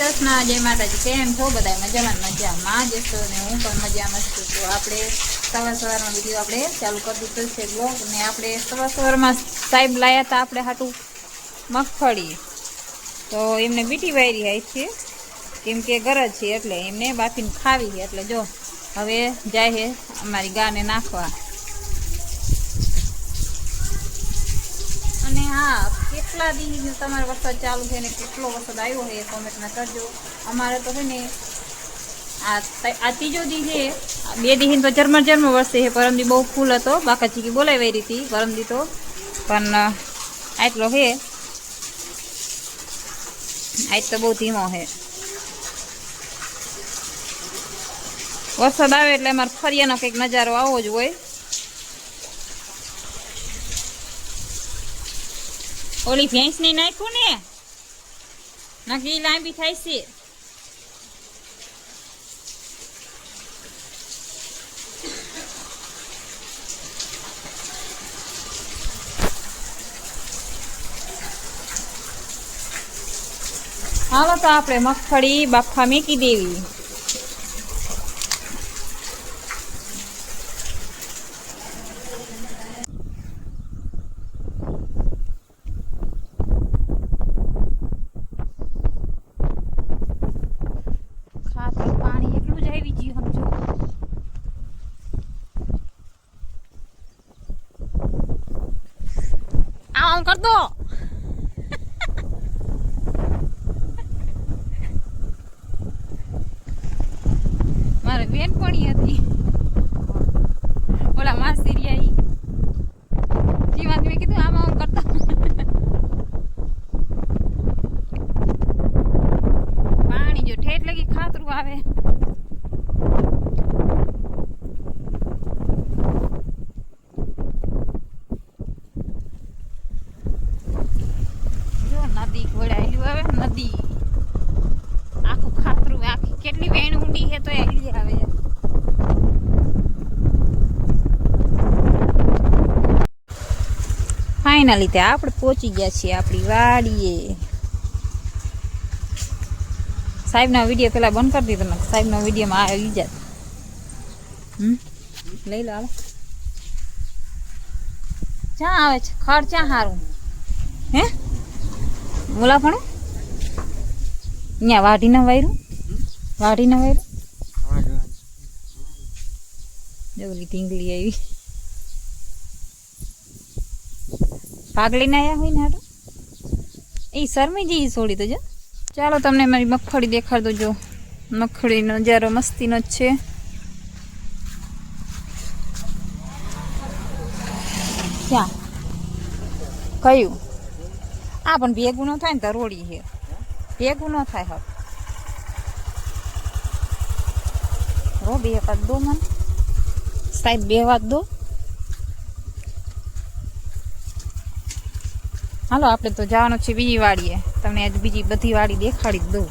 કૃષ્ણ, જય માતાજી. કેમ છો બધા? મજામાં જ છો ને? હું પણ મજામાં છું. તો આપણે સવારનો વિડીયો આપણે ચાલુ કરી દીધો છે બ્લોગ ને. આપણે સવારમાં સાહેબ લાયા હતા આપણે હાટું મગફળી, તો એમને બીટી વાયરી આવી છે કેમ કે ગરજ છે એટલે એમને બાફીને ખાવી છે. એટલે જો હવે જાય છે અમારી ગાને નાખવા. અને હા, કેટલા દિવસ તમારે વરસાદ ચાલુ છે ને કેટલો વરસાદ આવ્યો છે કોમેન્ટમાં કરજો. અમારે તો છે ને આ ત્રીજો દી છે, 2 દિવસ તો ઝરમર વરસે છે. પરમદી બહુ ફૂલ હતો, બાકાચીકી બોલાવી રહી હતી પરમદી તો, પણ આટલો છે આજ તો બહુ ધીમો છે. વરસાદ આવે એટલે અમારે ફરિયાનો કંઈક નજારો આવો જ હોય. ઓલી ભેંસ ને નાખ્યું ને નકી લાંબી થાય છે. હાલો તો આપણે મગફળી બાફા મેકી દેવી. પાણી એટલું જ આવી ગયું સમજો. આમ કર દો. મારે બેનપણી હતી ઓલા માસીરિયા જીવાત, મેં કીધું આમ આમ કરતો. પાણી જો ઠેઠ લગી ખાતરું આવે. જો નદી ઘોડાયેલું આવે, નદી આખું ખાતરું, આખી કેટલી વેણ ઊંડી છે તો એલી આવે. ફાઇનલી તે આપણે પહોંચી ગયા છીએ આપણી વાડીએ. સાહેબનો વિડીયો પેલા બંધ કરી દીધો ને, સાહેબનો વિડીયોમાં આવી જાત. લઈ લો. હાલો ક્યાં આવે છે ખડ? ક્યાં સારું હે બોલા પણ અહીંયા વાઢી ના વાયરું, વાઢી ના વાયરું. ઓલી ઢીંગલી આવી ભાગ લઈને આવ્યા હોય ને હાટું એ શરમીજી છોડી તો જો. ચાલો તમને મારી મગફળી દેખાડ દો. જો મગફળીનો નજારો મસ્તીનો જ છે. ક્યાં કયું? આ પણ ભેગું ન થાય ને તરોડી છે, ભેગું ન થાય. હવે રો બે વાત દો મને સાહેબ, 2 વાત દો. હાલો આપણે તો જવાનું છે બીજી વાડીએ. તમને આજ બીજી બધી વાડી દેખાડી જ દઉં.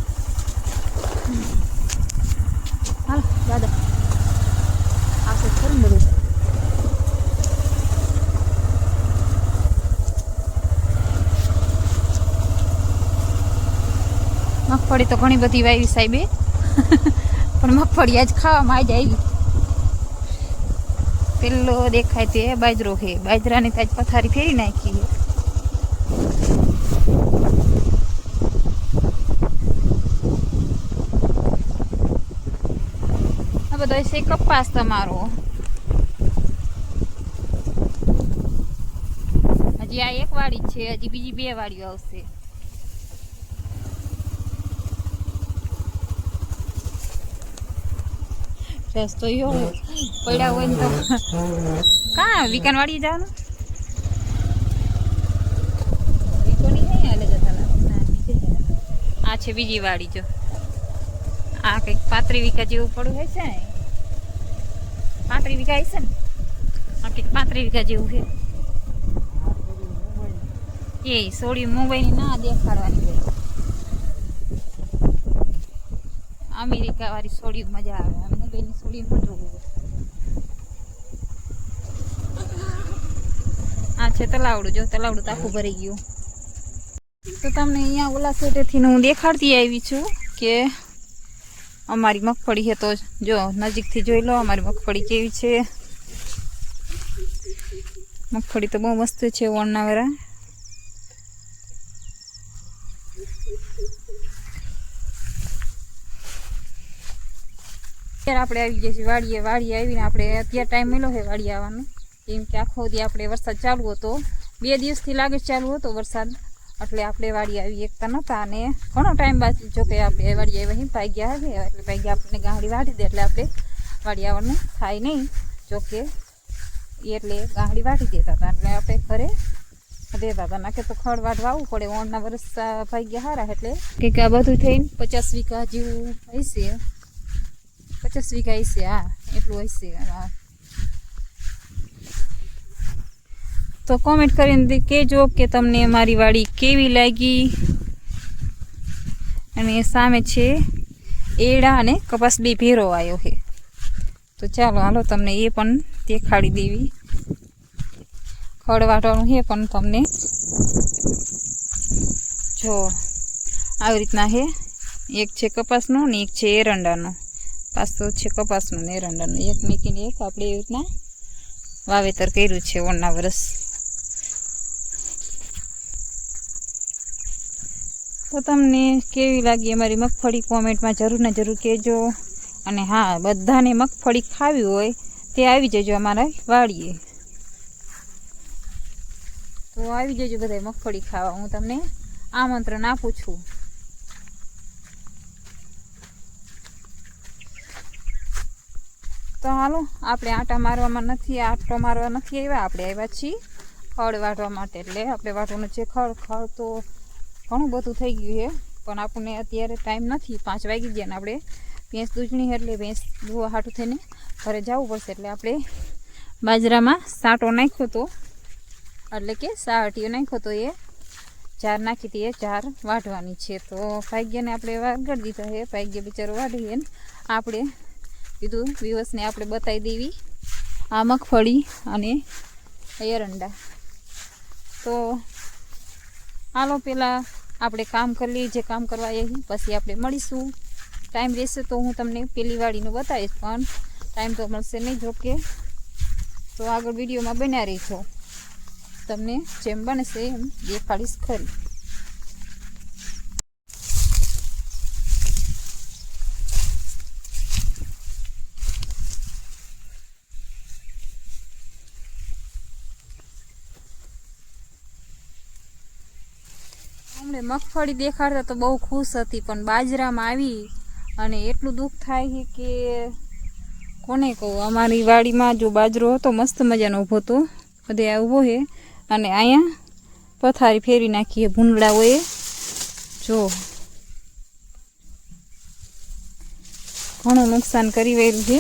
હાલો દાદા આવશે ખરું બધું. મગફળી તો ઘણી બધી વાવી સાહેબે, પણ મગફળી આજ ખાવામાં આજ આવી. પેલો દેખાય તે બાજરો છે, બાજરાની તો આજ પથારી ફેરી નાખી છે. આ બધો છે કપાસ તમારો. હજી આ એક વાડી છે, હજી બીજી 2 વાડીઓ આવશે. રસ્તો પડ્યા હોય ને તો કાં વિકાનવાડી જવાનું? આ છે બીજી વાડી. જો આ કંઈક 35 વીઘા જેવું પડ્યું હોય છે ને, 35 વીઘા હશે ને. આ કંઈક 35 વીઘા જેવું છે. એ સોડી મુંબઈની ના દેખાડવાની હોય. અમેરિકા વાળી સોડી મજા આવે, મુંબઈની સોડી પણ જોવું. આ છે તલાવડું. જો તલાવડું તો આખું ભરી ગયું. તો તમને અહીંયા ઓલા સેટેથી હું દેખાડતી આવી છું કે અમારી મગફળી છે. તો જો નજીકથી જોઈ લો અમારી મગફળી કેવી છે. મગફળી તો બહુ મસ્ત છે ઓણના વાળા. અત્યારે આપણે આવી ગયા છીએ વાડીએ. વાડીએ આવીને આપણે અત્યારે ટાઈમ મળ્યો છે વાડીએ આવવાનો, કેમ કે આખો દી આપણે વરસાદ ચાલુ હતો. 2 દિવસથી લાગે ચાલુ હતો વરસાદ, એટલે આપણે વાડીએ આવી એકતા નહોતા. અને ઘણો ટાઈમ બાદ જો કે આપણે વાડીએ આવ્યા પાઈ ગયા આવે, એટલે પાઈ ગયા આપણને ગાંહડી વાટી દે એટલે આપણે વાડી આવવાનું થાય નહીં. જોકે એટલે ગાંહડી વાટી દેતા હતા એટલે આપણે ઘરે દેતા હતા. નાખે તો ખડ વાટવા આવવું પડે. ઓણના વરસ ભાઈ ગયા સારા, એટલે કંઈક આ બધું થઈને 50 વીઘા જેવું હશે. 50 વીઘા હશે, હા એટલું હશે. હા તો કોમેન્ટ કરીને કહેજો કે તમને મારી વાડી કેવી લાગી. અને સામે છે એડા અને કપાસ બે ભેરો આવ્યો છે. તો ચાલો હાલો તમને એ પણ દેખાડી દેવી. ખડ વાટવાનું છે પણ તમને જો આવી રીતના છે. એક છે કપાસનો ને એક છે એરંડાનો. પાછો છે કપાસનો ને એરંડાનો. એક મૂકીને એક આપણે એવી રીતના વાવેતર કર્યું છે ઓણના વરસ. તો તમને કેવી લાગી અમારી મગફળી કોમેન્ટમાં જરૂર ને જરૂર કહેજો. અને હા, બધાને મગફળી ખાવી હોય તે આવી જજો અમારા વાડીએ. તો આવી જજો બધા મગફળી ખાવા, હું તમને આમંત્રણ આપું છું. તો હાલો આપણે આંટો મારવા નથી આવ્યા. આપણે આવ્યા છીએ ખડ વાટવા માટે. એટલે આપણે વાટવાનું છે ખડ તો ઘણું બધું થઈ ગયું છે, પણ આપણને અત્યારે ટાઈમ નથી. 5 વાગી ગયા ને આપણે ભેંસ દૂધણી એટલે ભેંસ દૂવા હાટું થઈને ઘરે જવું પડશે. એટલે આપણે બાજરામાં સાંટો નાખ્યો તો, એટલે કે સાહટીઓ નાખ્યો તો એ ચાર નાખી હતી. એ ચાર વાઢવાની છે. તો ભાગ્યને આપણે વાગડી દીધા છે. ભાગ્ય બિચારો વાઢીએ ને આપણે કીધું દિવસને આપણે બતાવી દેવી આ મગફળી અને એરંડા. તો હાલો પહેલાં આપણે કામ કરી લઈએ જે કામ કરવા એ, પછી આપણે મળીશું. ટાઈમ રહેશે તો હું તમને પેલી વાડીનું બતાવીશ, પણ ટાઈમ તો મળશે નહીં જોકે. તો આગળ વિડીયોમાં બન્યા રહીશો, તમને જેમ બનશે એમ દેખાડીશ ખરી. હમણાં મગફળી દેખાડતા તો બહુ ખુશ હતી, પણ બાજરામાં આવી અને એટલું દુઃખ થાય છે કે કોને કહું. અમારી વાડીમાં જો બાજરો હતો મસ્ત મજાનો ઊભો હતો, બધે ઊભો છે. અને અહીંયા પથારી ફેરવી નાખીએ ભૂંડળાઓએ. જો ઘણું નુકસાન કરી વળ્યું છે.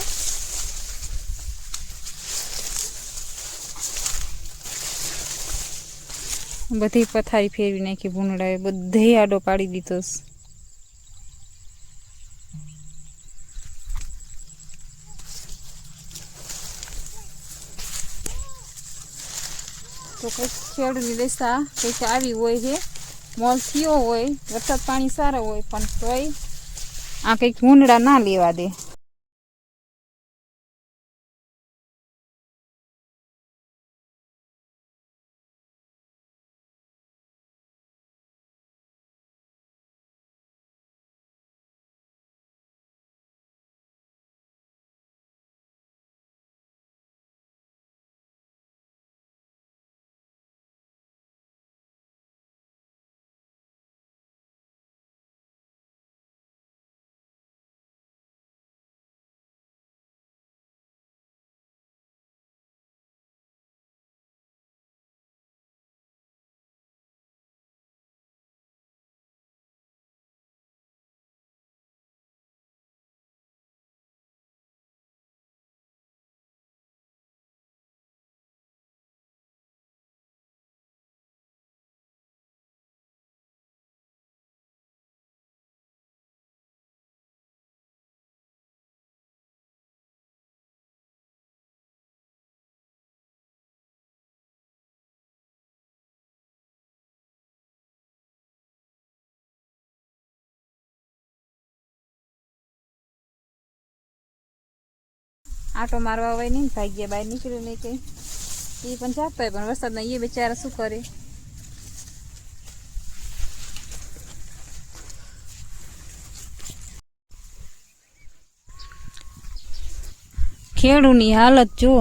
બધી પથારી ફેરવી નાખી ભૂંડળાએ, બધે આડો પાડી દીધો. તો કંઈક ખેડૂતની દશા કંઈક આવી હોય છે. મોલ થયો હોય, વરસાદ પાણી સારા હોય, પણ તોય આ કંઈક ભૂંડળા ના લેવા દે. આટો મારવા હોય નહીં, ભાગ્યા બહાર નીકળ્યું નહીં કંઈ. એ પણ જાતો હોય, પણ વરસાદના એ બિચારા શું કરે. ખેડૂની હાલત જો